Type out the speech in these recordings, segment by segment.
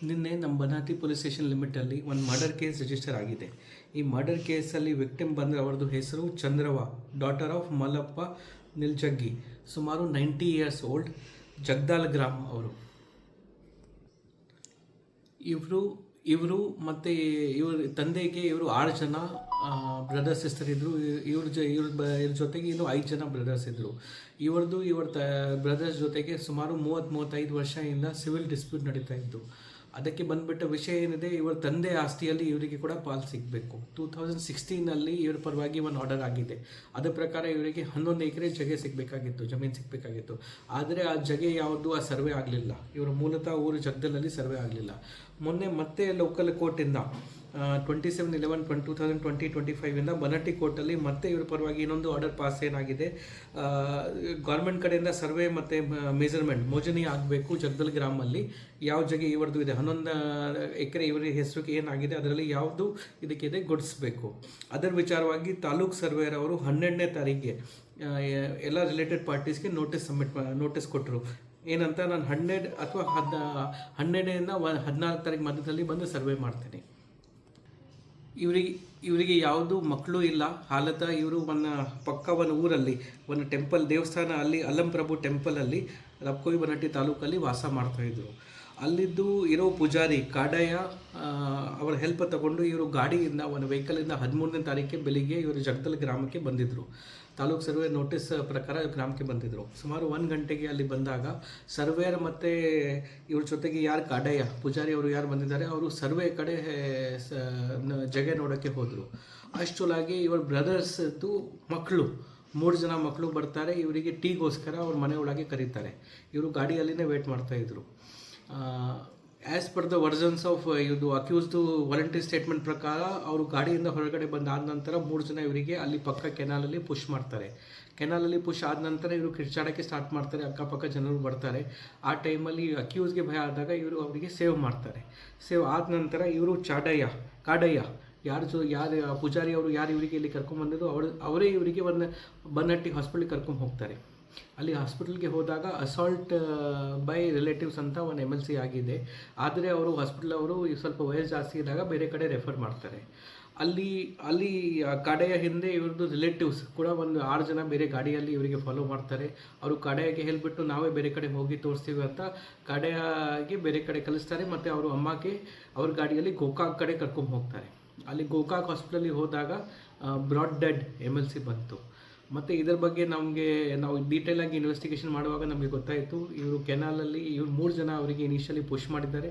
ನಿನ್ನೆ ನಮ್ಮ ಬನಾತಿ police station ಲಿಮಿಟಲ್ಲಿ ಒಂದು ಮರ್ಡರ್ ಕೇಸ್ ರಿಜಿಸ್ಟರ್ ಆಗಿದೆ. ಈ ಮರ್ಡರ್ ಕೇಸಲ್ಲಿ ವಿಕ್ಟಿಮ್ ಬಂದರೆ ಅವ್ರದ್ದು ಹೆಸರು ಚಂದ್ರವ್ವ, ಡಾಟರ್ ಆಫ್ ಮಲ್ಲಪ್ಪ ನಿಲ್ಜಗ್ಗಿ, ಸುಮಾರು 90 ಇಯರ್ಸ್ ಓಲ್ಡ್, ಜಗದಾಲ್ ಗ್ರಾಮ ಅವರು. ಇವರು ಮತ್ತು ಇವ್ರ ತಂದೆಗೆ ಇವರು 6 ಜನ ಬ್ರದರ್ಸ್ ಸಿಸ್ಟರ್ ಇದ್ದರು. ಇವ್ರ ಜೊತೆಗೆ ಇನ್ನು 5 ಜನ ಬ್ರದರ್ಸ್ ಇದ್ದರು. ಇವ್ರ ಬ್ರದರ್ಸ್ ಜೊತೆಗೆ ಸುಮಾರು 30-35 ವರ್ಷದಿಂದ ಸಿವಿಲ್ ಡಿಸ್ಪ್ಯೂಟ್ ನಡೀತಾ ಇದ್ದು. ಅದಕ್ಕೆ ಬಂದುಬಿಟ್ಟ ವಿಷಯ ಏನಿದೆ, ಇವರ ತಂದೆ ಆಸ್ತಿಯಲ್ಲಿ ಇವರಿಗೆ ಕೂಡ ಪಾಲು ಸಿಗಬೇಕು. 2016ನಲ್ಲಿ ಇವ್ರ ಪರವಾಗಿ ಒಂದು ಆರ್ಡರ್ ಆಗಿದೆ. ಅದರ ಪ್ರಕಾರ ಇವರಿಗೆ 11 ಎಕರೆ ಜಮೀನು ಸಿಗಬೇಕಾಗಿತ್ತು. ಆದರೆ ಆ ಜಗೆ ಯಾವುದು ಆ ಸರ್ವೆ ಆಗಲಿಲ್ಲ. ಇವರ ಮೂಲತಃ ಊರು ಜಗದಲಲ್ಲಿ ಸರ್ವೆ ಆಗಲಿಲ್ಲ. ಮೊನ್ನೆ ಮತ್ತೆ ಲೋಕಲ್ ಕೋರ್ಟಿಂದ 27/11/2025 ಬನಟ್ಟಿ ಕೋರ್ಟಲ್ಲಿ ಮತ್ತೆ ಇವ್ರ ಪರವಾಗಿ ಇನ್ನೊಂದು ಆರ್ಡರ್ ಪಾಸ್ ಏನಾಗಿದೆ, ಗೌರ್ಮೆಂಟ್ ಕಡೆಯಿಂದ ಸರ್ವೆ ಮತ್ತು ಮೆಜರ್ಮೆಂಟ್ ಮೋಜನಿ ಆಗಬೇಕು. ಜಗದಲ್ ಗ್ರಾಮಲ್ಲಿ ಯಾವ ಜಗೆ ಇವ್ರದ್ದು ಇದೆ 11 ಎಕರೆ ಇವರ ಹೆಸರಿಗೆ ಏನಾಗಿದೆ ಅದರಲ್ಲಿ ಯಾವುದು ಇದಕ್ಕೆ ಇದೆ ಗುಡಿಸ್ಬೇಕು. ಅದರ ವಿಚಾರವಾಗಿ ತಾಲೂಕು ಸರ್ವೇಯರ್ ಅವರು 12ನೇ ತಾರೀಕಿಗೆ ಎಲ್ಲ ರಿಲೇಟೆಡ್ ಪಾರ್ಟೀಸ್ಗೆ ನೋಟಿಸ್ ಕೊಟ್ಟರು. ಏನಂತ, ನಾನು 12 ಅಥವಾ 12ರಿಂದ 14 ತಾರೀಕು ಮಧ್ಯದಲ್ಲಿ ಬಂದು ಸರ್ವೆ ಮಾಡ್ತೀನಿ. ಇವರಿಗೆ ಯಾವುದು ಮಕ್ಕಳು ಇಲ್ಲ. ಹಾಲತ ಇವರು ಒಂದು ಊರಲ್ಲಿ ಒಂದು ಟೆಂಪಲ್ ದೇವಸ್ಥಾನ ಅಲ್ಲಿ ಅಲ್ಲಂಪ್ರಭು ಟೆಂಪಲಲ್ಲಿ ರಬ್ಕೋಯಿ ಬನಟ್ಟಿ ತಾಲೂಕಲ್ಲಿ ವಾಸ ಮಾಡ್ತಾಯಿದ್ರು. ಅಲ್ಲಿದ್ದು ಇರೋ ಪೂಜಾರಿ ಕಾಡಯ್ಯ ಅವರ ಹೆಲ್ಪ್ ತಗೊಂಡು ಇವರು ಗಾಡಿಯಿಂದ ಒಂದು ವೆಹಿಕಲಿಂದ 13ನೇ ತಾರೀಕಿಗೆ ಬೆಳಿಗ್ಗೆ ಇವರು ಜಗದಲ್ ಗ್ರಾಮಕ್ಕೆ ಬಂದಿದ್ದರು. ತಾಲೂಕು ಸರ್ವೆ ನೋಟಿಸ್ ಪ್ರಕಾರ ಗ್ರಾಮಕ್ಕೆ ಬಂದಿದ್ದರು. ಸುಮಾರು 1 ಗಂಟೆಗೆ ಅಲ್ಲಿ ಬಂದಾಗ ಸರ್ವೇಯರ್ ಮತ್ತು ಇವ್ರ ಜೊತೆಗೆ ಯಾರು ಕಾಡಯ್ಯ ಪೂಜಾರಿ ಅವರು ಯಾರು ಬಂದಿದ್ದಾರೆ ಅವರು ಸರ್ವೆ ಕಡೆ ಜಗೆ ನೋಡೋಕ್ಕೆ ಹೋದರು. ಅಷ್ಟೊಳಗೆ ಇವ್ರ ಬ್ರದರ್ಸ್ದು ಮಕ್ಕಳು 3 ಜನ ಮಕ್ಕಳು ಬರ್ತಾರೆ. ಇವರಿಗೆ ಟೀಗೋಸ್ಕರ ಅವ್ರ ಮನೆ ಒಳಗೆ ಕರೀತಾರೆ. ಇವರು ಗಾಡಿಯಲ್ಲಿನೇ ವೇಟ್ ಮಾಡ್ತಾಯಿದ್ರು. ಆ್ಯಸ್ ಪರ್ ದ ವರ್ಜನ್ಸ್ ಆಫ್ ಇದು ಅಕ್ಯೂಸ್ದು ವಾಲಂಟರಿ ಸ್ಟೇಟ್ಮೆಂಟ್ ಪ್ರಕಾರ ಅವರು ಗಾಡಿಯಿಂದ ಹೊರಗಡೆ ಬಂದಾದ ನಂತರ 3 ಜನ ಇವರಿಗೆ ಅಲ್ಲಿ ಪಕ್ಕ ಕೆನಾಲಲ್ಲಿ ಪುಷ್ ಮಾಡ್ತಾರೆ. ಕೆನಾಲಲ್ಲಿ ಪುಷ್ ಆದ ನಂತರ ಇವರು ಕಿರ್ಚಾಡೋಕ್ಕೆ ಸ್ಟಾರ್ಟ್ ಮಾಡ್ತಾರೆ. ಅಕ್ಕಪಕ್ಕ ಜನರು ಬರ್ತಾರೆ. ಆ ಟೈಮಲ್ಲಿ ಅಕ್ಯೂಸ್ಗೆ ಭಯ ಆದಾಗ ಇವರು ಅವರಿಗೆ ಸೇವ್ ಮಾಡ್ತಾರೆ. ಸೇವ್ ಆದ ನಂತರ ಇವರು ಕಾಡಯ್ಯ ಯಾರು ಪೂಜಾರಿ ಅವರು ಯಾರು ಇವರಿಗೆ ಇಲ್ಲಿ ಕರ್ಕೊಂಡ್ಬಂದಿದ್ರು ಅವರೇ ಇವರಿಗೆ ಒಂದು ಬನ್ನಟ್ಟಿ ಹಾಸ್ಪಿಟ್ಲಿಗೆ ಕರ್ಕೊಂಡು ಹೋಗ್ತಾರೆ. ಅಲ್ಲಿ ಹಾಸ್ಪಿಟಲ್ಗೆ ಹೋದಾಗ ಅಸಾಲ್ಟ್ ಬೈ ರಿಲೇಟಿವ್ಸ್ ಅಂತ ಒಂದು MLC ಆಗಿದೆ. ಆದರೆ ಅವರು ಹಾಸ್ಪಿಟಲ್ ಅವರು ಸ್ವಲ್ಪ ವಯಸ್ಸು ಜಾಸ್ತಿ ಇದ್ದಾಗ ಬೇರೆ ಕಡೆ ರೆಫರ್ ಮಾಡ್ತಾರೆ. ಅಲ್ಲಿ ಕಾಡಯ್ಯ ಹಿಂದೆ ಇವ್ರದ್ದು ರಿಲೇಟಿವ್ಸ್ ಕೂಡ ಒಂದು 6 ಜನ ಬೇರೆ ಗಾಡಿಯಲ್ಲಿ ಇವರಿಗೆ ಫಾಲೋ ಮಾಡ್ತಾರೆ. ಅವರು ಕಾಡಯ್ಯಗೆ ಹೇಳಿಬಿಟ್ಟು ನಾವೇ ಬೇರೆ ಕಡೆ ಹೋಗಿ ತೋರಿಸ್ತೀವಿ ಅಂತ ಕಾಡಯ್ಯಗೆ ಬೇರೆ ಕಡೆ ಕಳಿಸ್ತಾರೆ. ಮತ್ತು ಅವರು ಅಮ್ಮಗೆ ಅವ್ರ ಗಾಡಿಯಲ್ಲಿ ಗೋಕಾಕ್ ಕಡೆ ಕರ್ಕೊಂಡು ಹೋಗ್ತಾರೆ. ಅಲ್ಲಿ ಗೋಕಾಕ್ ಹಾಸ್ಪಿಟಲಿಗೆ ಹೋದಾಗ ಬ್ರಾಡ್ ಡೆಡ್ MLC ಬಂತು. ಮತ್ತು ಇದರ ಬಗ್ಗೆ ನಾವು ಡೀಟೇಲಾಗಿ ಇನ್ವೆಸ್ಟಿಗೇಷನ್ ಮಾಡುವಾಗ ನಮಗೆ ಗೊತ್ತಾಯಿತು, ಇವರು ಕೆನಾಲಲ್ಲಿ 3 ಜನ ಅವರಿಗೆ ಇನಿಷಿಯಲಿ ಪುಷ್ ಮಾಡಿದ್ದಾರೆ.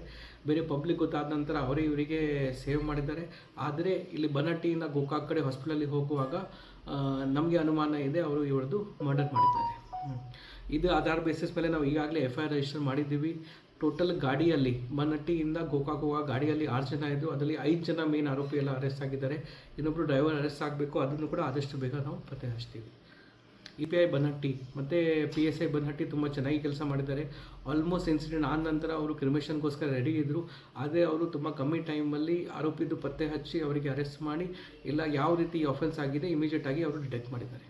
ಬೇರೆ ಪಬ್ಲಿಕ್ ಗೊತ್ತಾದ ನಂತರ ಅವರೇ ಇವರಿಗೆ ಸೇವ್ ಮಾಡಿದ್ದಾರೆ. ಆದರೆ ಇಲ್ಲಿ ಬನಟ್ಟಿಯಿಂದ ಗೋಕಾಕ್ ಕಡೆ ಹಾಸ್ಪಿಟಲಲ್ಲಿ ಹೋಗುವಾಗ ನಮಗೆ ಅನುಮಾನ ಇದೆ ಅವರು ಇವ್ರದ್ದು ಮರ್ಡರ್ ಮಾಡಿದ್ದಾರೆ. ಇದು ಆಧಾರ ಬೇಸಿಸ್ ಮೇಲೆ ನಾವು ಈಗಾಗಲೇ FIR ರಿಜಿಸ್ಟರ್ ಮಾಡಿದ್ದೀವಿ. ಟೋಟಲ್ ಗಾಡಿಯಲ್ಲಿ ಬನಟ್ಟಿಯಿಂದ ಗೋಕಾಕ್ ಹೋಗುವ ಗಾಡಿಯಲ್ಲಿ 6 ಜನ ಇದ್ದರು. ಅದರಲ್ಲಿ 5 ಜನ ಮೇನ್ ಆರೋಪಿ ಎಲ್ಲ ಅರೆಸ್ಟ್ ಆಗಿದ್ದಾರೆ. ಇನ್ನೊಬ್ಬರು ಡ್ರೈವರ್ ಅರೆಸ್ಟ್ ಆಗಬೇಕು. ಅದನ್ನು ಕೂಡ ಆದಷ್ಟು ಬೇಗ ನಾವು ಪತ್ತೆ ಹಚ್ತೀವಿ. EPI ಬನಟ್ಟಿ ಮತ್ತು PSI ಬನಟ್ಟಿ ತುಂಬ ಚೆನ್ನಾಗಿ ಕೆಲಸ ಮಾಡಿದ್ದಾರೆ. ಆಲ್ಮೋಸ್ಟ್ ಇನ್ಸಿಡೆಂಟ್ ಆದ ನಂತರ ಅವರು ಕ್ರಿಮೇಷನ್ಗೋಸ್ಕರ ರೆಡಿ ಇದ್ದರು. ಆದರೆ ಅವರು ತುಂಬ ಕಮ್ಮಿ ಟೈಮಲ್ಲಿ ಆರೋಪಿದು ಪತ್ತೆ ಹಚ್ಚಿ ಅವರಿಗೆ ಅರೆಸ್ಟ್ ಮಾಡಿ ಎಲ್ಲ ಯಾವ ರೀತಿ ಆಫೆನ್ಸ್ ಆಗಿದೆ ಇಮಿಡಿಯೇಟಾಗಿ ಅವರು ಡಿಟೆಕ್ಟ್ ಮಾಡಿದ್ದಾರೆ.